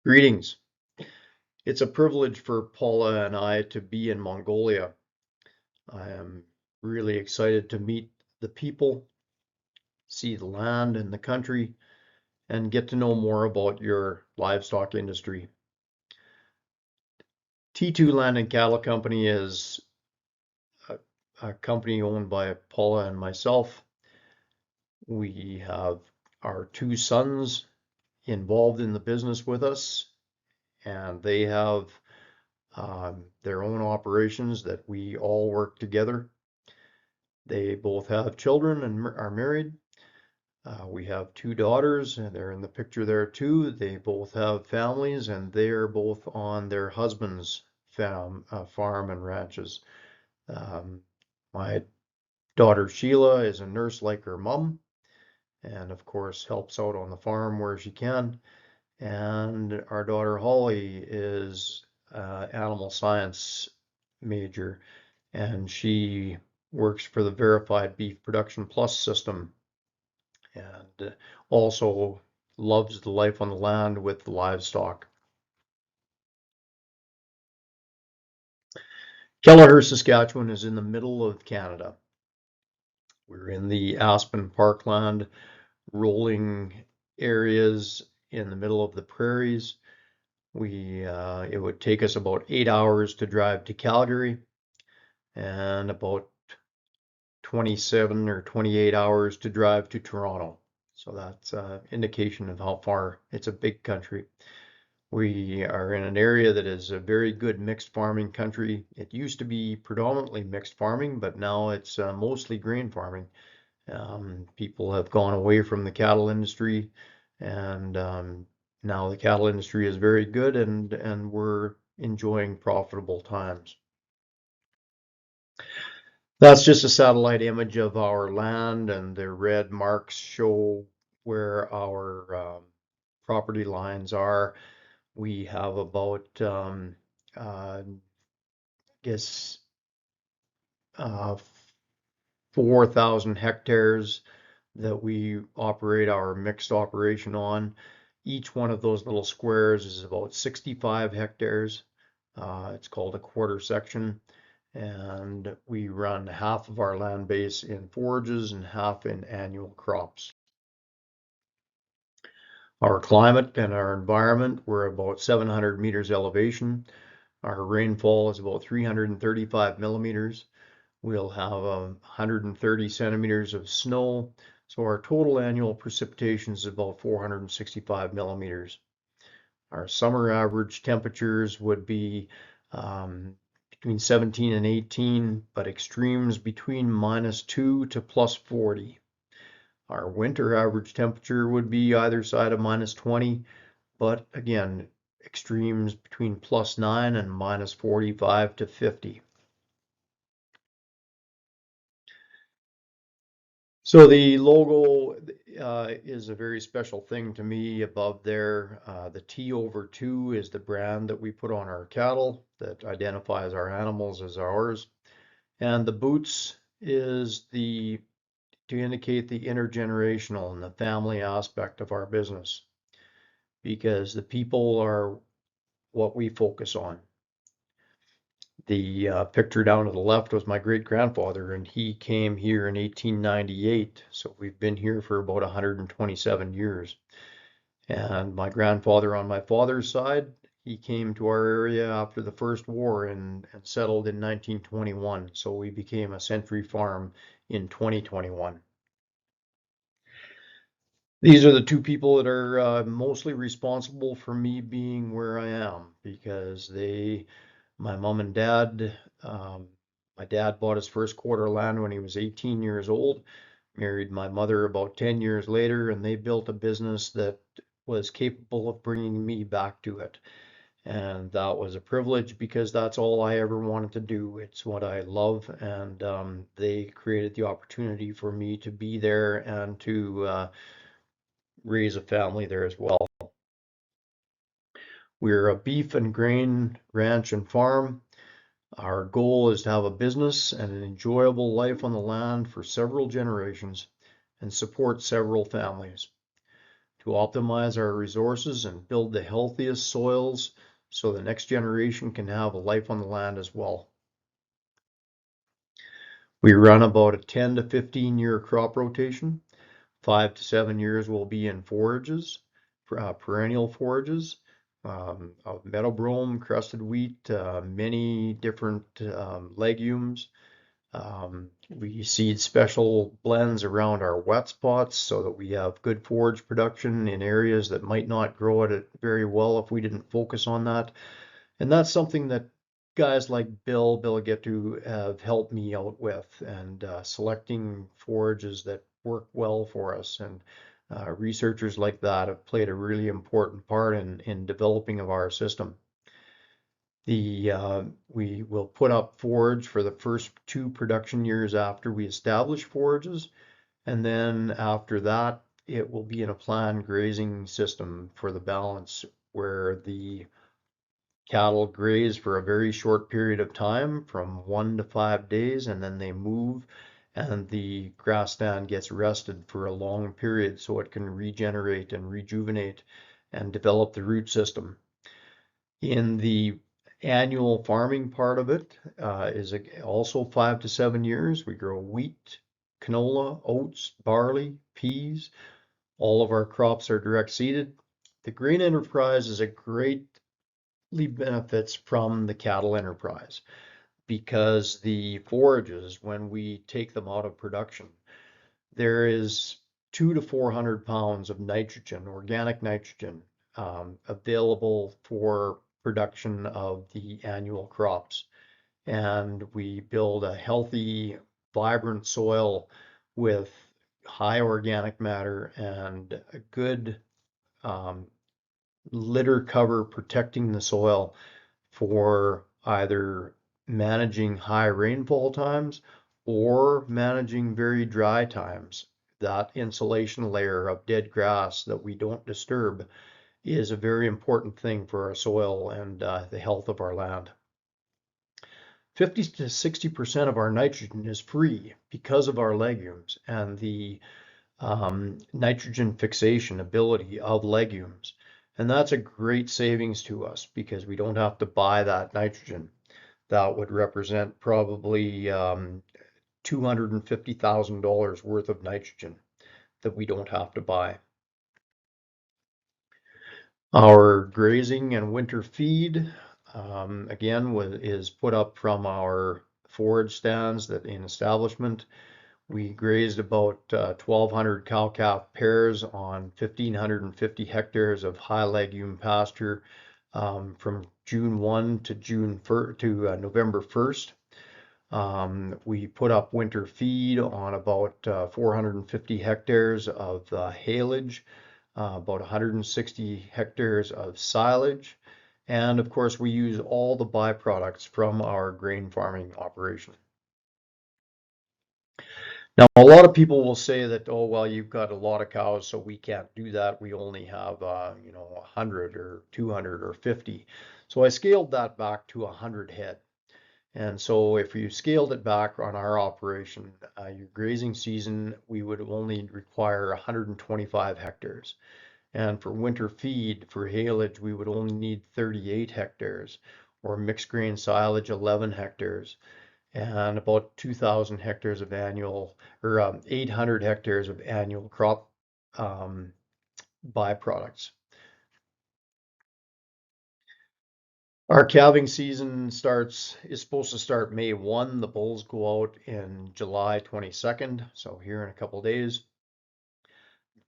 Greetings. It's a privilege for Paula and I to be in Mongolia. I am really excited to meet the people, see the land and the country, and get to know more about your livestock industry. T2 Land and Cattle Company is a company owned by Paula and myself. We have our two sons involved in the business with us, and they have their own operations that we all work together. They both have children and are married. We have two daughters, and they're in the picture there too. They both have families, and they're both on their husband's farm and ranches. My daughter Sheila is a nurse like her mom, and of course helps out on the farm where she can. And our daughter Holly is animal science major, and she works for the Verified Beef Production Plus system, and also loves the life on the land with the livestock. Kelleher, Saskatchewan is in the middle of Canada. We're in the aspen parkland, rolling areas in the middle of the prairies. It would take us about 8 hours to drive to Calgary, and about 27 or 28 hours to drive to Toronto. So that's an indication of how far. It's a big country. We are in an area that is a very good mixed farming country. It used to be predominantly mixed farming, but now it's mostly grain farming. People have gone away from the cattle industry, and now the cattle industry is very good, and we're enjoying profitable times. That's just a satellite image of our land, and the red marks show where our property lines are. We have about, 4,000 hectares that we operate our mixed operation on. Each one of those little squares is about 65 hectares. It's called a quarter section. And we run half of our land base in forages and half in annual crops. Our climate and our environment, we're about 700 meters elevation. Our rainfall is about 335 millimeters. We'll have 130 centimeters of snow. So our total annual precipitation is about 465 millimeters. Our summer average temperatures would be between 17 and 18, but extremes between -2 to +40. Our winter average temperature would be either side of -20, but again, extremes between +9 and -45 to 50. So the logo is a very special thing to me above there. The T/2 is the brand that we put on our cattle that identifies our animals as ours. And the boots is to indicate the intergenerational and the family aspect of our business, because the people are what we focus on. The picture down to the left was my great-grandfather, and he came here in 1898. So we've been here for about 127 years. And my grandfather on my father's side, he came to our area after the First War and settled in 1921. So we became a century farm in 2021. These are the two people that are mostly responsible for me being where I am, because my mom and dad, my dad bought his first quarter land when he was 18 years old, married my mother about 10 years later, and they built a business that was capable of bringing me back to it. And that was a privilege, because that's all I ever wanted to do. It's what I love, and they created the opportunity for me to be there and to raise a family there as well. We're a beef and grain ranch and farm. Our goal is to have a business and an enjoyable life on the land for several generations and support several families. to optimize our resources and build the healthiest soils so the next generation can have a life on the land as well. We run about a 10 to 15 year crop rotation. 5 to 7 years will be in forages, perennial forages, of meadow brome, crusted wheat, many different legumes. We seed special blends around our wet spots so that we have good forage production in areas that might not grow it very well if we didn't focus on that. And that's something that guys like Bill Gettu have helped me out with, and selecting forages that work well for us. And researchers like that have played a really important part in developing of our system. We will put up forage for the first 2 production years after we establish forages, and then after that it will be in a planned grazing system for the balance, where the cattle graze for a very short period of time, from 1 to 5 days, and then they move, and the grass stand gets rested for a long period so it can regenerate and rejuvenate and develop the root system. In the annual farming part of it is also 5 to 7 years. We grow wheat, canola, oats, barley, peas. All of our crops are direct seeded. The grain enterprise is a greatly benefits from the cattle enterprise, because the forages, when we take them out of production, there is 200 to 400 pounds of nitrogen, organic nitrogen, available for production of the annual crops. And we build a healthy, vibrant soil with high organic matter and a good litter cover protecting the soil for either managing high rainfall times or managing very dry times. That insulation layer of dead grass that we don't disturb is a very important thing for our soil and the health of our land. 50 to 60% of our nitrogen is free because of our legumes and the nitrogen fixation ability of legumes. And that's a great savings to us because we don't have to buy that nitrogen. That would represent probably $250,000 worth of nitrogen that we don't have to buy. Our grazing and winter feed, again, is put up from our forage stands that in establishment. We grazed about 1,200 cow-calf pairs on 1,550 hectares of high legume pasture from June 1 to November 1st. We put up winter feed on about 450 hectares of haylage, about 160 hectares of silage, and of course we use all the byproducts from our grain farming operation. Now, a lot of people will say that, oh, well, you've got a lot of cows, so we can't do that. We only have, 100 or 200 or 50. So I scaled that back to 100 head. And so if you scaled it back on our operation, your grazing season, we would only require 125 hectares. And for winter feed, for haylage, we would only need 38 hectares, or mixed grain silage, 11 hectares. And about 2,000 hectares of annual, or 800 hectares of annual crop byproducts. Our calving season is supposed to start May 1. The bulls go out in July 22nd, so here in a couple days.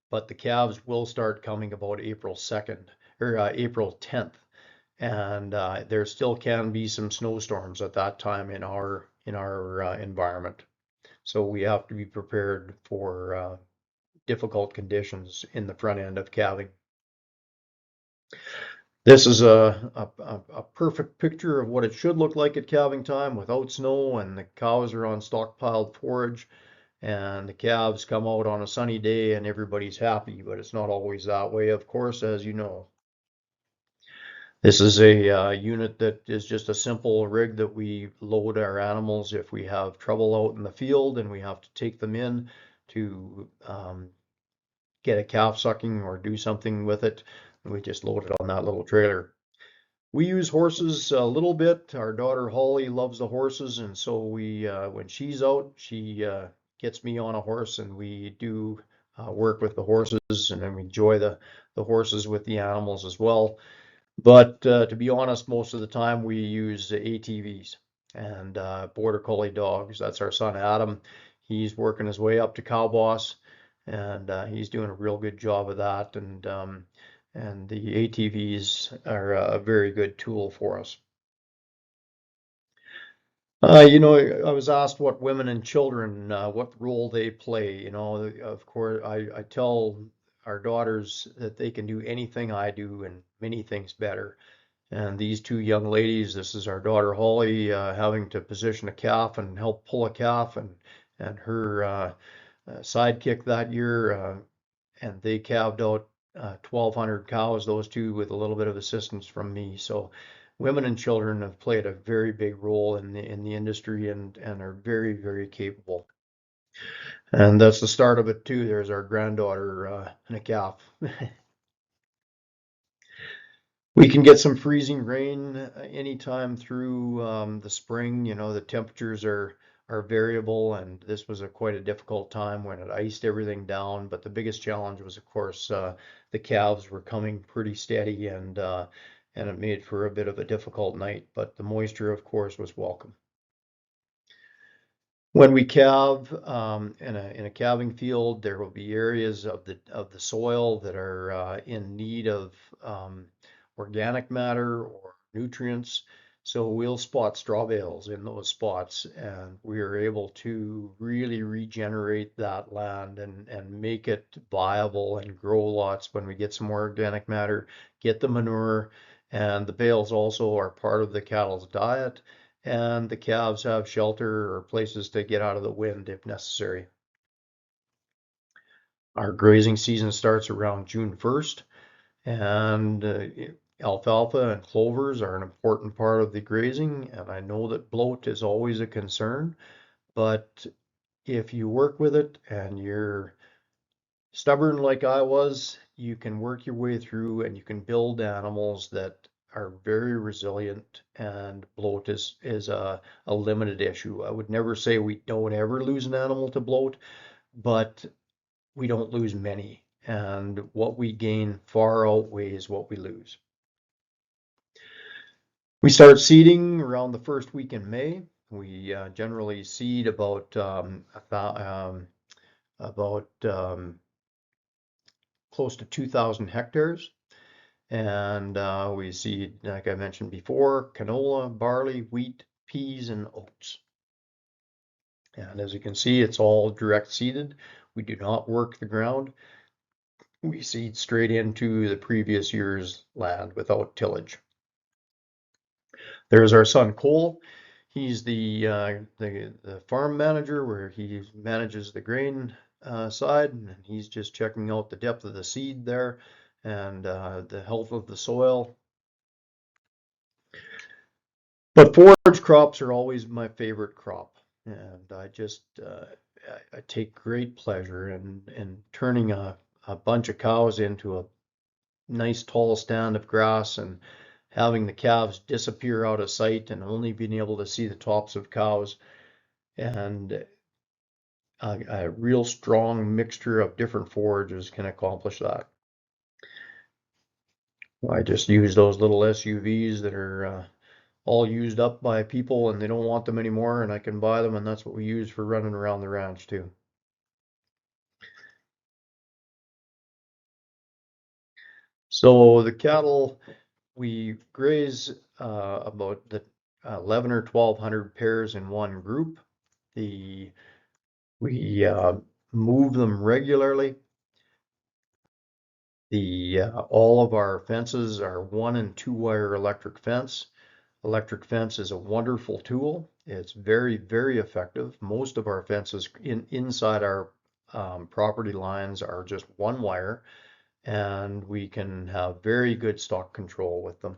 But the calves will start coming about April 2nd, or April 10th. And there still can be some snowstorms at that time in our environment. So we have to be prepared for difficult conditions in the front end of calving. This is a perfect picture of what it should look like at calving time without snow, and the cows are on stockpiled forage, and the calves come out on a sunny day and everybody's happy, but it's not always that way, of course, as you know. This is a unit that is just a simple rig that we load our animals if we have trouble out in the field and we have to take them in to get a calf sucking or do something with it, we just load it on that little trailer. We use horses a little bit. Our daughter Holly loves the horses, and so we, when she's out, she gets me on a horse, and we do work with the horses, and then we enjoy the horses with the animals as well. But to be honest, most of the time we use ATVs and border collie dogs. That's our son Adam. He's working his way up to cow boss, and he's doing a real good job of that. And the ATVs are a very good tool for us. You know, I was asked what women and children, what role they play. You know, of course, I tell our daughters that they can do anything I do and many things better. And these two young ladies, this is our daughter Holly, having to position a calf and help pull a calf, and her sidekick that year, and they calved out 1,200 cows, those two, with a little bit of assistance from me. So women and children have played a very big role in the industry, and are very, very capable. And that's the start of it too. There's our granddaughter and a calf. We can get some freezing rain anytime through the spring. You know, the temperatures are variable, and this was quite a difficult time when it iced everything down. But the biggest challenge was, of course, the calves were coming pretty steady, and it made for a bit of a difficult night. But the moisture, of course, was welcome. When we calve in a calving field, there will be areas of the soil that are in need of organic matter or nutrients. So we'll spot straw bales in those spots, and we are able to really regenerate that land and make it viable and grow lots when we get some more organic matter, get the manure, and the bales also are part of the cattle's diet, and the calves have shelter or places to get out of the wind if necessary. Our grazing season starts around June 1st, and alfalfa and clovers are an important part of the grazing, and I know that bloat is always a concern, but if you work with it and you're stubborn like I was, you can work your way through, and you can build animals that are very resilient, and bloat is a limited issue. I would never say we don't ever lose an animal to bloat, but we don't lose many, and what we gain far outweighs what we lose. We start seeding around the first week in May. We generally seed about close to 2,000 hectares, and we seed, like I mentioned before, canola, barley, wheat, peas, and oats. And as you can see, it's all direct seeded. We do not work the ground. We seed straight into the previous year's land without tillage. There's our son Cole. He's the farm manager, where he manages the grain side, and he's just checking out the depth of the seed there and the health of the soil. But forage crops are always my favorite crop, and I just I take great pleasure in turning a bunch of cows into a nice tall stand of grass, and having the calves disappear out of sight and only being able to see the tops of cows, and a real strong mixture of different forages can accomplish that. I just use those little SUVs that are all used up by people, and they don't want them anymore, and I can buy them, and that's what we use for running around the ranch too. So the cattle, we graze about 11 or 1,200 pairs in one group. We move them regularly. All of our fences are 1- and 2-wire electric fence. Electric fence is a wonderful tool. It's very, very effective. Most of our fences inside our property lines are just 1 wire, and we can have very good stock control with them.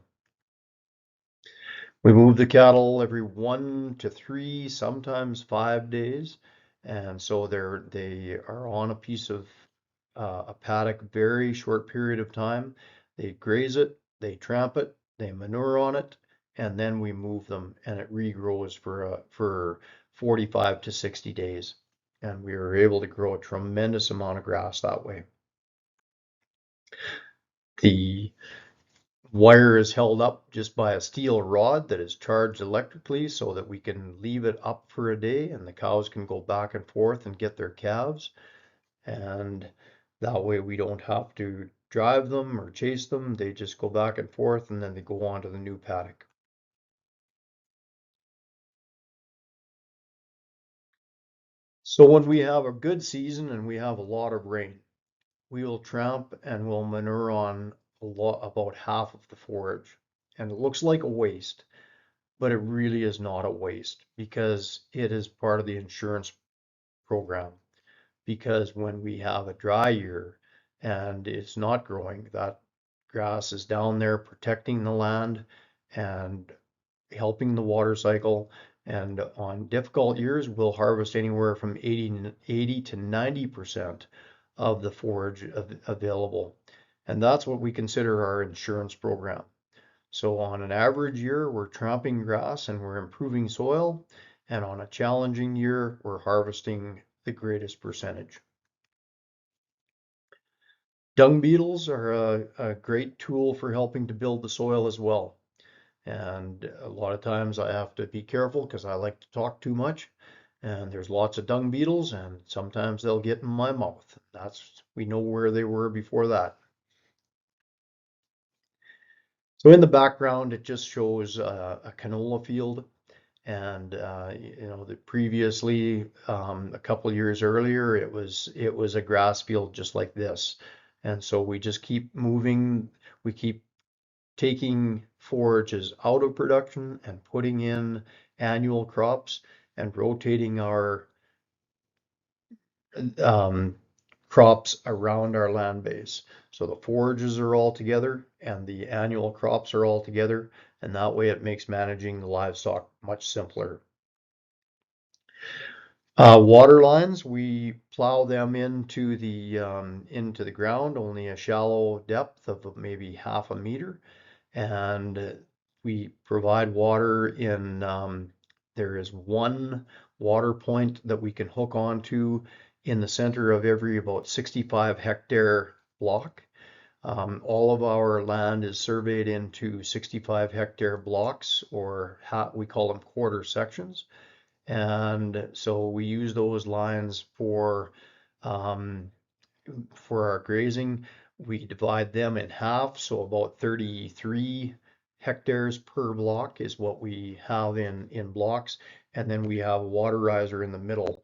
We move the cattle every 1 to 3, sometimes 5 days, and so they are on a piece of a paddock very short period of time. They graze it, they tramp it, they manure on it, and then we move them, and it regrows for 45 to 60 days. And we were able to grow a tremendous amount of grass that way. The wire is held up just by a steel rod that is charged electrically so that we can leave it up for a day and the cows can go back and forth and get their calves. And that way we don't have to drive them or chase them. They just go back and forth and then they go on to the new paddock. So when we have a good season and we have a lot of rain, we will tramp and we'll manure on about half of the forage. And it looks like a waste, but it really is not a waste because it is part of the insurance program. Because when we have a dry year and it's not growing, that grass is down there protecting the land and helping the water cycle. And on difficult years, we'll harvest anywhere from 80 to 90% of the forage available. And that's what we consider our insurance program. So on an average year, we're tramping grass and we're improving soil. And on a challenging year, we're harvesting the greatest percentage. Dung beetles are a great tool for helping to build the soil as well. And a lot of times I have to be careful because I like to talk too much. And there's lots of dung beetles, and sometimes they'll get in my mouth. We know where they were before that. So in the background, it just shows a canola field. And previously, a couple of years earlier, it was a grass field just like this. And so we just keep moving. We keep taking forages out of production and putting in annual crops and rotating our crops around our land base. So the forages are all together and the annual crops are all together, and that way it makes managing the livestock much simpler. Water lines, we plow them into the ground, only a shallow depth of maybe half a meter, and we provide water in. There is one water point that we can hook onto in the center of every about 65 hectare block. All of our land is surveyed into 65 hectare blocks, or we call them quarter sections. And so we use those lines for our grazing. We divide them in half, so about 33 hectares per block is what we have in blocks. And then we have a water riser in the middle.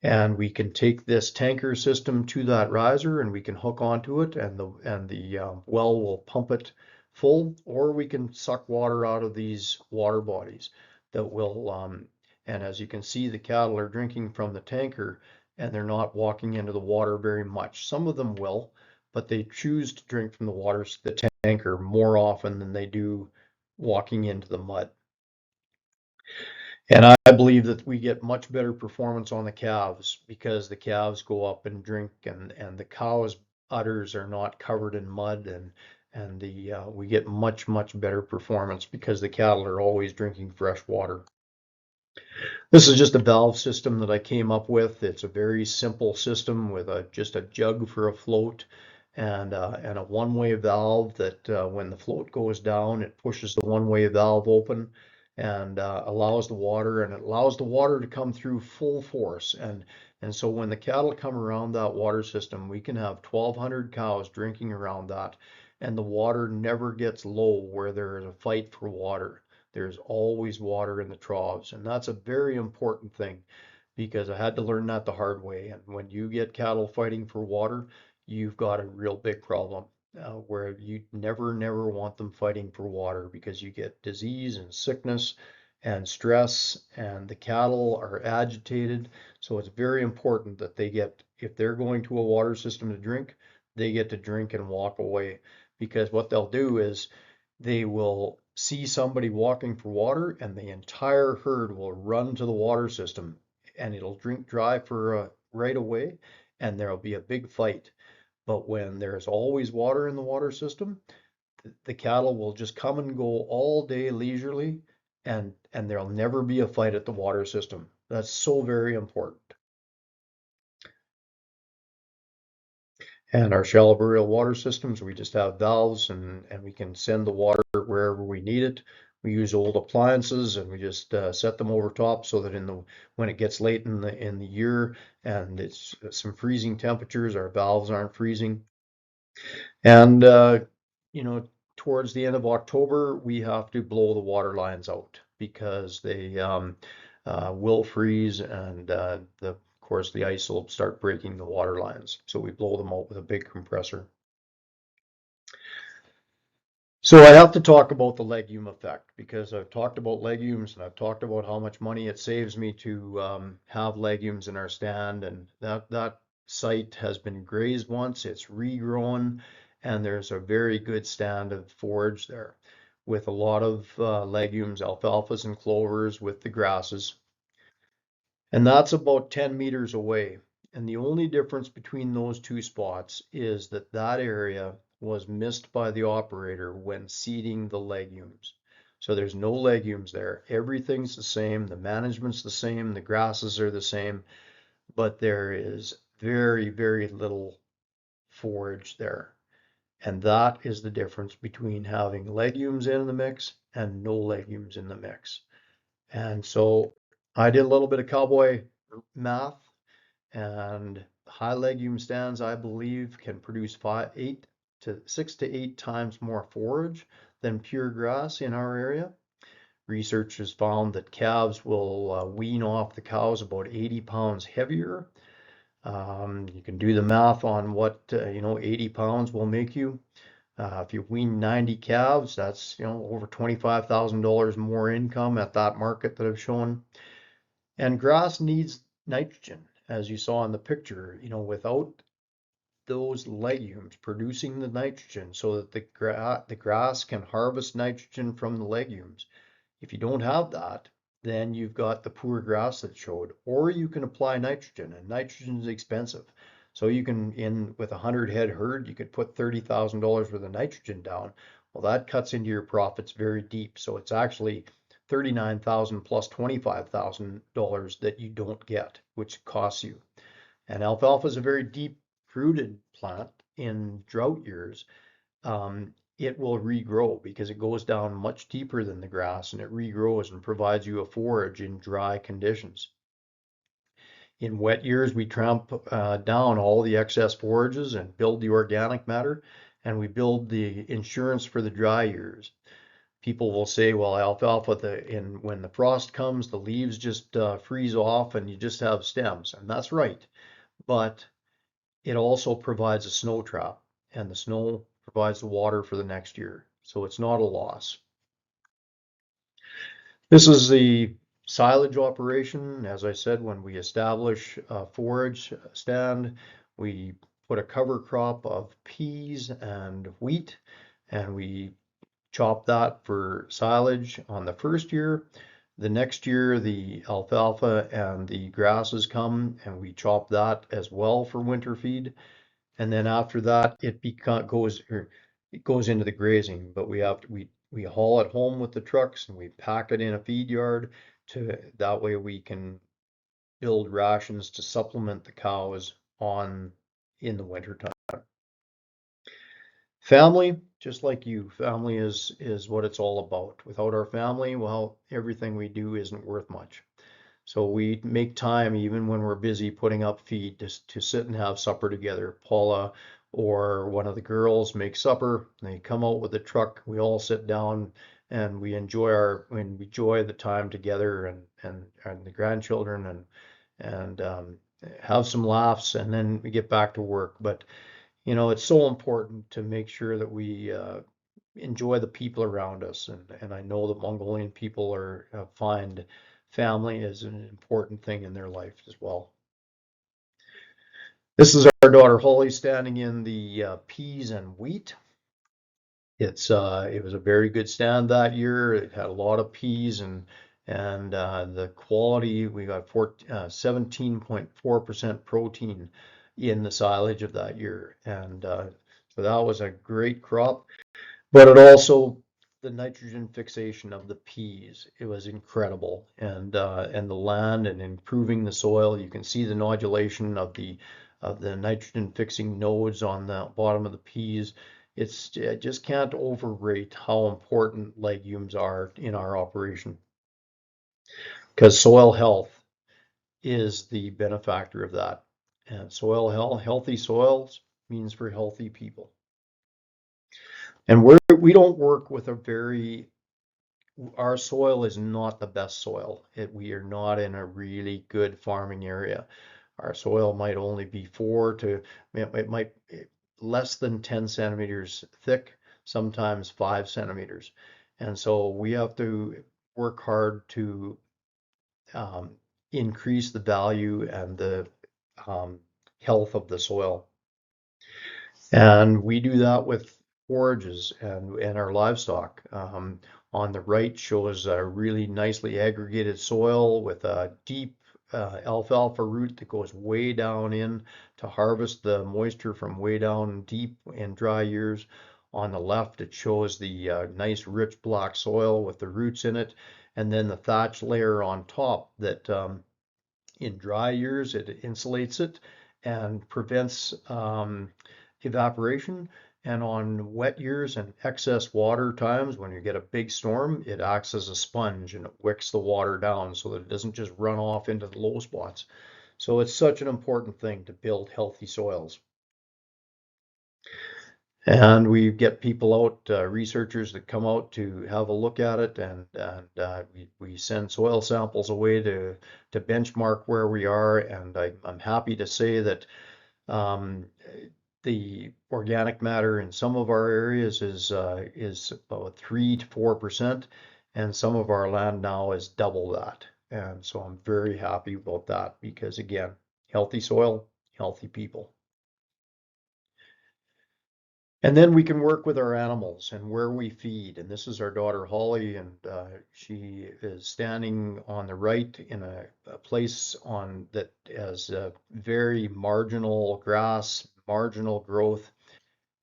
And we can take this tanker system to that riser and we can hook onto it, and the well will pump it full, or we can suck water out of these water bodies that will and as you can see, the cattle are drinking from the tanker and they're not walking into the water very much. Some of them will, but they choose to drink from the tanker more often than they do walking into the mud. And I believe that we get much better performance on the calves because the calves go up and drink, and the cows' udders are not covered in mud, and we get much better performance because the cattle are always drinking fresh water. This is just a valve system that I came up with. It's a very simple system with just a jug for a float and a one-way valve that when the float goes down, it pushes the one-way valve open and allows the water, and it allows the water to come through full force. And so when the cattle come around that water system, we can have 1,200 cows drinking around that, and the water never gets low where there is a fight for water. There's always water in the troughs, and that's a very important thing because I had to learn that the hard way. And when you get cattle fighting for water, you've got a real big problem where you never want them fighting for water because you get disease and sickness and stress, and the cattle are agitated. So it's very important that if they're going to a water system to drink, they get to drink and walk away, because what they'll do is they will see somebody walking for water and the entire herd will run to the water system and it'll drink dry for right away, and there'll be a big fight. But when there's always water in the water system, the cattle will just come and go all day leisurely, and there'll never be a fight at the water system. That's so very important. And our shallow burial water systems, we just have valves, and we can send the water wherever we need it. We use old appliances, and we just set them over top so that when it gets late in the year and it's some freezing temperatures, our valves aren't freezing. And you know, towards the end of October, we have to blow the water lines out because they will freeze, and of course the ice will start breaking the water lines. So we blow them out with a big compressor. So I have to talk about the legume effect, because I've talked about legumes and I've talked about how much money it saves me to have legumes in our stand, and that site has been grazed once, it's regrown, and there's a very good stand of forage there with a lot of legumes, alfalfas and clovers with the grasses. And that's about 10 meters away. And the only difference between those two spots is that that area was missed by the operator when seeding the legumes. So there's no legumes there. Everything's the same. The management's the same. The grasses are the same, but there is very, very little forage there. And that is the difference between having legumes in the mix and no legumes in the mix. And so I did a little bit of cowboy math, and high legume stands, I believe, can produce 6 to 8 times more forage than pure grass in our area. Research has found that calves will wean off the cows about 80 pounds heavier. You can do the math on what 80 pounds will make you. If you wean 90 calves, that's over $25,000 more income at that market that I've shown. And grass needs nitrogen, as you saw in the picture. Without those legumes producing the nitrogen so that the grass can harvest nitrogen from the legumes. If you don't have that, then you've got the poor grass that showed. Or you can apply nitrogen, and nitrogen is expensive. So you can, with a 100 head herd, you could put $30,000 worth of nitrogen down. Well, that cuts into your profits very deep. So it's actually $39,000 plus $25,000 that you don't get, which costs you. And alfalfa is a very deep-rooted plant in drought years. It will regrow because it goes down much deeper than the grass, and it regrows and provides you a forage in dry conditions. In wet years, we tramp down all the excess forages and build the organic matter, and we build the insurance for the dry years. People will say, well, alfalfa, when the frost comes, the leaves just freeze off and you just have stems. And that's right. But it also provides a snow trap, and the snow provides the water for the next year. So it's not a loss. This is the silage operation. As I said, when we establish a forage stand, we put a cover crop of peas and wheat, and we chop that for silage on the first year. The next year, the alfalfa and the grasses come, and we chop that as well for winter feed. And then after that, it goes into the grazing. But we haul it home with the trucks, and we pack it in a feed yard that way we can build rations to supplement the cows in the winter time. Family, just like you, family is what it's all about. Without our family, well, everything we do isn't worth much. So we make time, even when we're busy putting up feed, to sit and have supper together. Paula or one of the girls make supper. They come out with a truck. We all sit down and we enjoy the time together, and the grandchildren, and have some laughs, and then we get back to work. But it's so important to make sure that we enjoy the people around us, and I know that Mongolian people find family is an important thing in their life as well. This is our daughter Holly standing in the peas and wheat. It was a very good stand that year. It had a lot of peas, and the quality, we got 17.4% protein in the silage of that year. And so that was a great crop. But it also, the nitrogen fixation of the peas, it was incredible. And the land and improving the soil, you can see the nodulation of the nitrogen fixing nodes on the bottom of the peas. I just can't overrate how important legumes are in our operation, because soil health is the benefactor of that. And soil health, healthy soils means for healthy people. And we don't work with our soil is not the best soil. We are not in a really good farming area. Our soil might only be it might less than 10 centimeters thick, sometimes 5 centimeters. And so we have to work hard to increase the value and the health of the soil. And we do that with forages and our livestock. On the right shows a really nicely aggregated soil with a deep alfalfa root that goes way down in to harvest the moisture from way down deep in dry years. On the left, it shows the nice rich black soil with the roots in it, and then the thatch layer on top that in dry years it insulates it and prevents evaporation. And on wet years and excess water times, when you get a big storm, it acts as a sponge and it wicks the water down so that it doesn't just run off into the low spots. So it's such an important thing to build healthy soils. And we get people out, researchers that come out to have a look at it, and we send soil samples away to benchmark where we are. And I'm happy to say that the organic matter in some of our areas is about 3 to 4%, and some of our land now is double that. And so I'm very happy about that, because again, healthy soil, healthy people. And then we can work with our animals and where we feed. And this is our daughter Holly, and she is standing on the right in a place that has very marginal grass, marginal growth,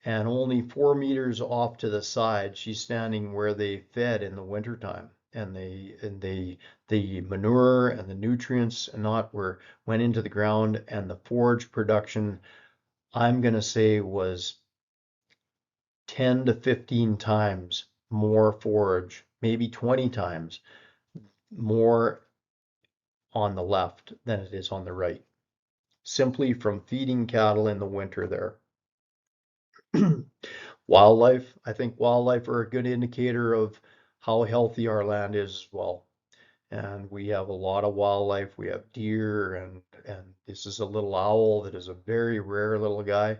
and only 4 meters off to the side, she's standing where they fed in the wintertime. And the manure and the nutrients went into the ground, and the forage production, I'm going to say, was 10 to 15 times more forage, maybe 20 times more on the left than it is on the right, simply from feeding cattle in the winter there. Wildlife, I think wildlife are a good indicator of how healthy our land is as well. And we have a lot of wildlife. We have deer, and this is a little owl that is a very rare little guy.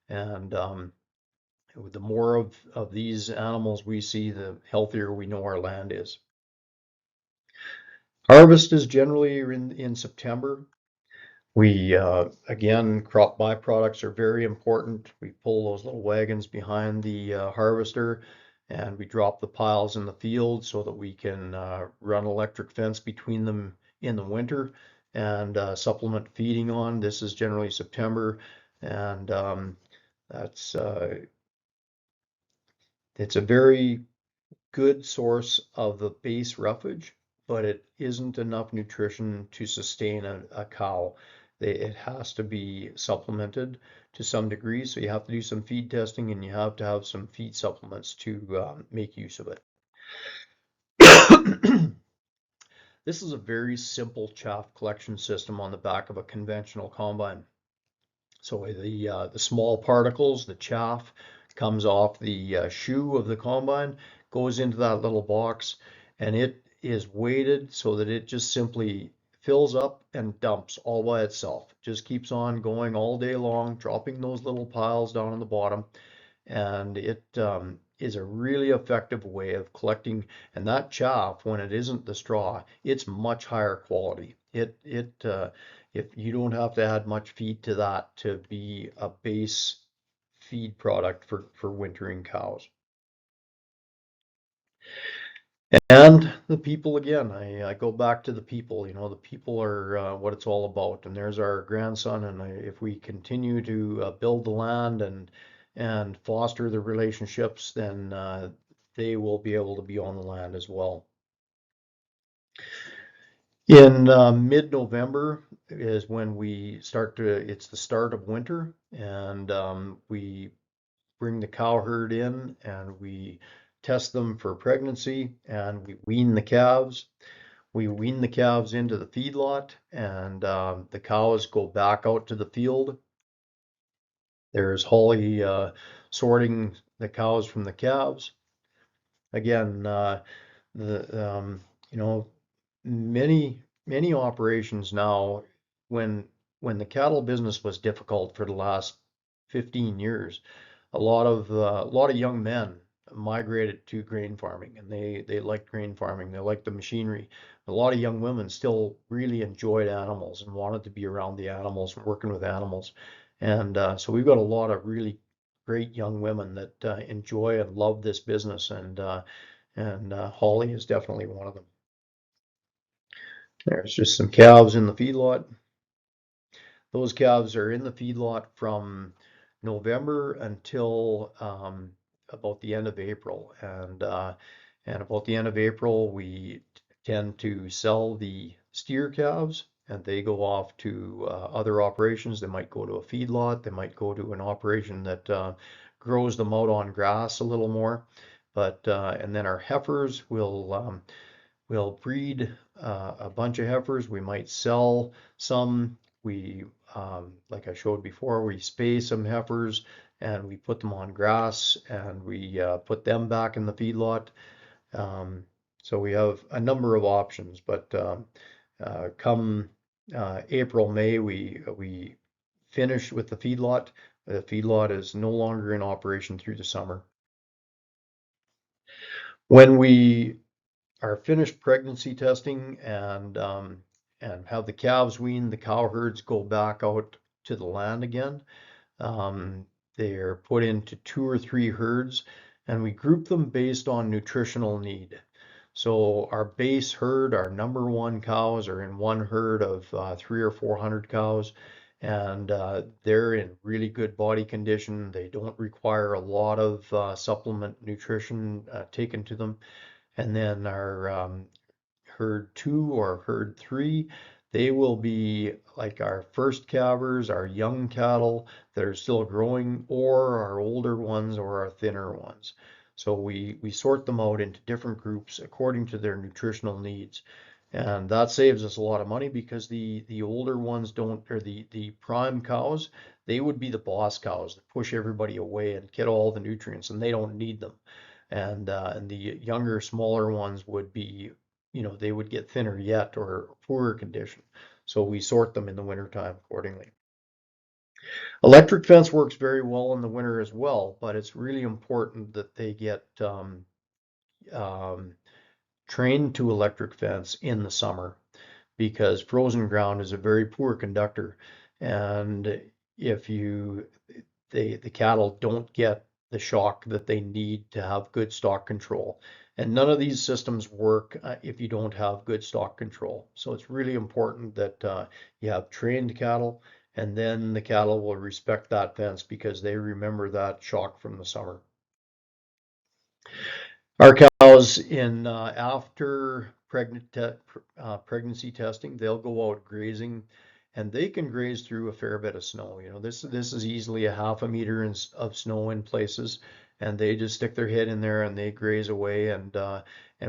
And the more of these animals we see, the healthier we know our land is. Harvest is generally in September. We, again, crop byproducts are very important. We pull those little wagons behind the harvester, and we drop the piles in the field so that we can run electric fence between them in the winter and supplement feeding on. This is generally September, and it's a very good source of the base roughage, but it isn't enough nutrition to sustain a cow. It has to be supplemented to some degree, so you have to do some feed testing, and you have to have some feed supplements to make use of it. This is a very simple chaff collection system on the back of a conventional combine. So the small particles, the chaff, comes off the shoe of the combine, goes into that little box, and it is weighted so that it just simply fills up and dumps all by itself. Just keeps on going all day long, dropping those little piles down on the bottom. And it is a really effective way of collecting. And that chaff, when it isn't the straw, it's much higher quality. If you don't have to add much feed to that to be a base feed product for wintering cows. And the people again. I go back to the people. The people are what it's all about. And there's our grandson. And if we continue to build the land and foster the relationships, then they will be able to be on the land as well. In mid-November is when we start to, it's the start of winter, and we bring the cow herd in and we test them for pregnancy, and we wean the calves. We wean the calves into the feedlot, and the cows go back out to the field. There's Holly sorting the cows from the calves. Again, many operations now, when the cattle business was difficult for the last 15 years, a lot of young men migrated to grain farming, and they liked grain farming. They liked the machinery. A lot of young women still really enjoyed animals and wanted to be around the animals and working with animals. And so we've got a lot of really great young women that enjoy and love this business, and Holly is definitely one of them. There's just some calves in the feedlot. Those calves are in the feedlot from November until about the end of April, and about the end of April we tend to sell the steer calves, and they go off to other operations. They might go to a feedlot, they might go to an operation that grows them out on grass a little more. But and then our heifers will breed a bunch of heifers. We might sell some. We like I showed before, we spay some heifers and we put them on grass, and we put them back in the feedlot. So we have a number of options, but come April, May, we finish with the feedlot. The feedlot is no longer in operation through the summer. When we are finished pregnancy testing and have the calves weaned, the cow herds go back out to the land again. They're put into 2 or 3 herds, and we group them based on nutritional need. So our base herd, our number 1 cows, are in one herd of 300 or 400 cows, and they're in really good body condition. They don't require a lot of supplement nutrition taken to them. And then our herd 2 or herd 3, they will be like our first calvers, our young cattle that are still growing, or our older ones, or our thinner ones. So we sort them out into different groups according to their nutritional needs. And that saves us a lot of money, because the older ones don't, or the prime cows, they would be the boss cows that push everybody away and get all the nutrients, and they don't need them. And the younger, smaller ones would be, they would get thinner yet, or poorer condition. So we sort them in the wintertime accordingly. Electric fence works very well in the winter as well, but it's really important that they get trained to electric fence in the summer, because frozen ground is a very poor conductor, and if the cattle don't get the shock that they need to have good stock control. And none of these systems work if you don't have good stock control. So it's really important that you have trained cattle, and then the cattle will respect that fence because they remember that shock from the summer. Our cows in after pregnancy testing, they'll go out grazing, and they can graze through a fair bit of snow. This is easily a half a meter of snow in places, and they just stick their head in there and they graze away, and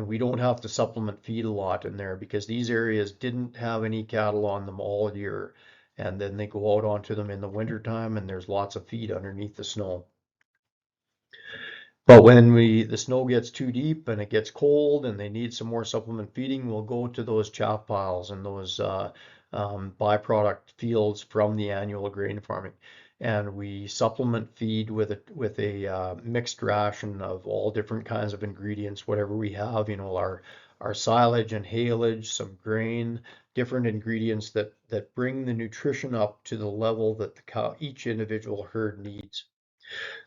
we don't have to supplement feed a lot in there, because these areas didn't have any cattle on them all year, and then they go out onto them in the wintertime, and there's lots of feed underneath the snow. But when the snow gets too deep and it gets cold and they need some more supplement feeding, we'll go to those chaff piles and those byproduct fields from the annual grain farming, and we supplement feed with a mixed ration of all different kinds of ingredients, whatever we have, our silage and haylage, some grain, different ingredients that bring the nutrition up to the level that each individual herd needs.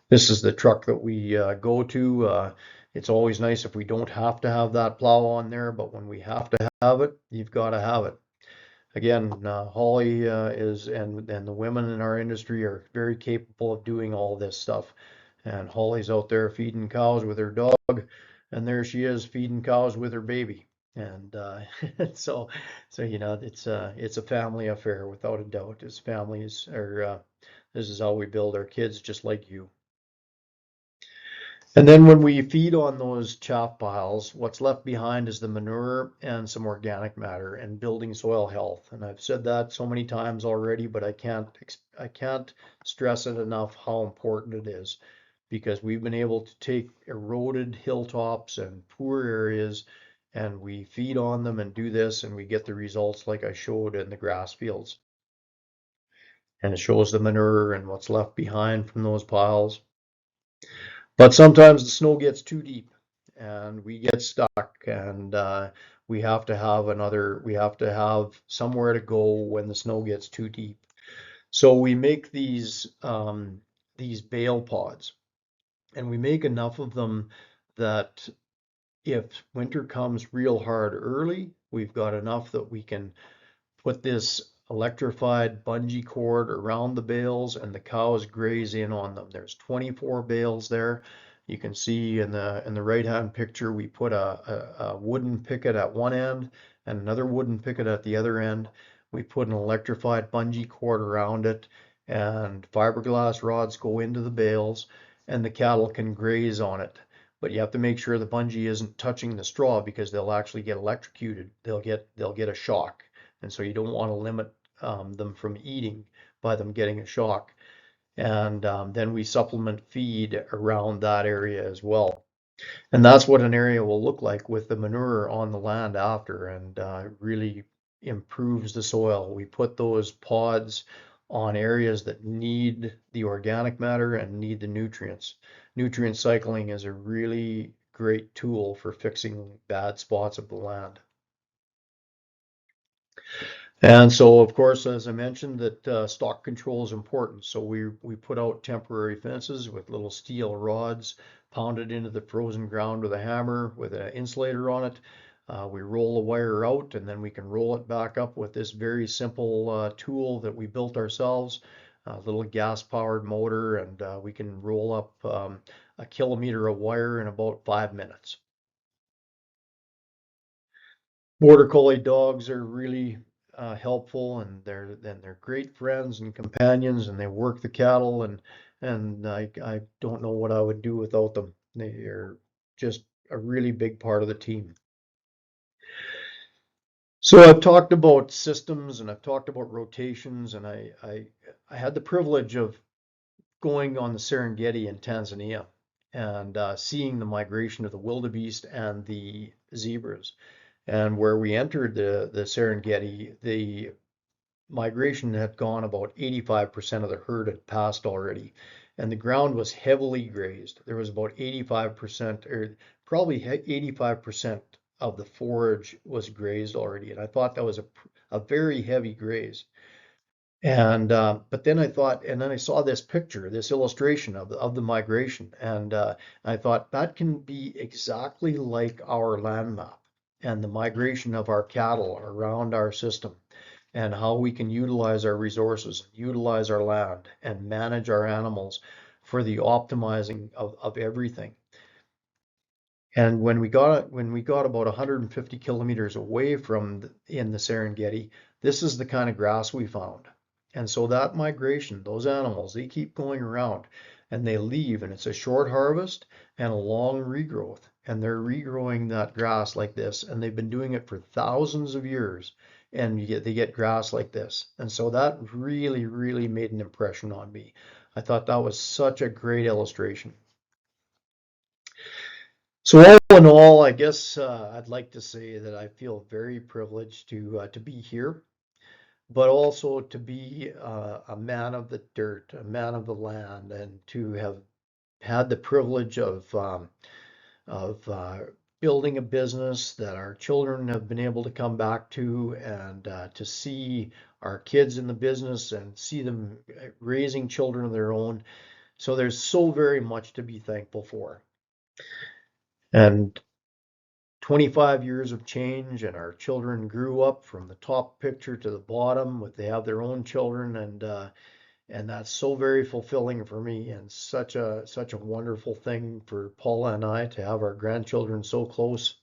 This is the truck that we go to. It's always nice if we don't have to have that plow on there, but when we have to have it, you've got to have it. Again, Holly and the women in our industry are very capable of doing all this stuff. And Holly's out there feeding cows with her dog, and there she is feeding cows with her baby. And so it's a family affair without a doubt. As families are, this is how we build our kids, just like you. And then when we feed on those chaff piles, what's left behind is the manure and some organic matter and building soil health. And I've said that so many times already, but I can't stress it enough how important it is, because we've been able to take eroded hilltops and poor areas and we feed on them and do this, and we get the results like I showed in the grass fields. And it shows the manure and what's left behind from those piles. But sometimes the snow gets too deep and we get stuck, and we have to have somewhere to go when the snow gets too deep. So we make these bale pods, and we make enough of them that if winter comes real hard early, we've got enough that we can put this electrified bungee cord around the bales and the cows graze in on them. There's 24 bales there. You can see in the right hand picture, we put a wooden picket at one end and another wooden picket at the other end. We put an electrified bungee cord around it, and fiberglass rods go into the bales, and the cattle can graze on it. But you have to make sure the bungee isn't touching the straw, because they'll actually get electrocuted. They'll get a shock. And so you don't want to limit them from eating by them getting a shock. And then we supplement feed around that area as well. And that's what an area will look like with the manure on the land after, and really improves the soil. We put those pods on areas that need the organic matter and need the nutrients. Nutrient cycling is a really great tool for fixing bad spots of the land. And so, of course, as I mentioned, that stock control is important. So we put out temporary fences with little steel rods pounded into the frozen ground with a hammer with an insulator on it. We roll the wire out, and then we can roll it back up with this very simple tool that we built ourselves, a little gas-powered motor, and we can roll up a kilometer of wire in about 5 minutes. Border Collie dogs are really helpful, and they're great friends and companions, and they work the cattle, and I don't know what I would do without them. They are just a really big part of the team. So I've talked about systems, and I've talked about rotations, and I had the privilege of going on the Serengeti in Tanzania and seeing the migration of the wildebeest and the zebras. And where we entered the Serengeti, the migration had gone about 85% of the herd had passed already, and the ground was heavily grazed. There was about 85%, or probably 85% of the forage was grazed already, and I thought that was a very heavy graze. And but then I thought, and then I saw this picture, this illustration of the migration, and I thought that can be exactly like our land map and the migration of our cattle around our system, and how we can utilize our resources, utilize our land, and manage our animals for the optimizing of everything. And when we got about 150 kilometers away from in the Serengeti, this is the kind of grass we found. And so that migration, those animals, they keep going around and they leave, and it's a short harvest and a long regrowth. And they're regrowing that grass like this, and they've been doing it for thousands of years, and they get grass like this. And so that really, really made an impression on me. I thought that was such a great illustration. So all in all, I guess I'd like to say that I feel very privileged to be here, but also to be a man of the dirt, a man of the land, and to have had the privilege of building a business that our children have been able to come back to, and to see our kids in the business and see them raising children of their own. So there's so very much to be thankful for. And 25 years of change, and our children grew up from the top picture to the bottom, with they have their own children, and that's so very fulfilling for me, and such a wonderful thing for Paula and I to have our grandchildren so close.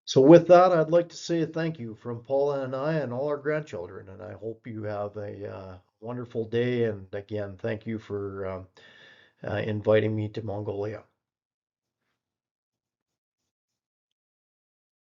So with that, I'd like to say thank you from Paula and I and all our grandchildren, and I hope you have a wonderful day. And again, thank you for inviting me to Mongolia.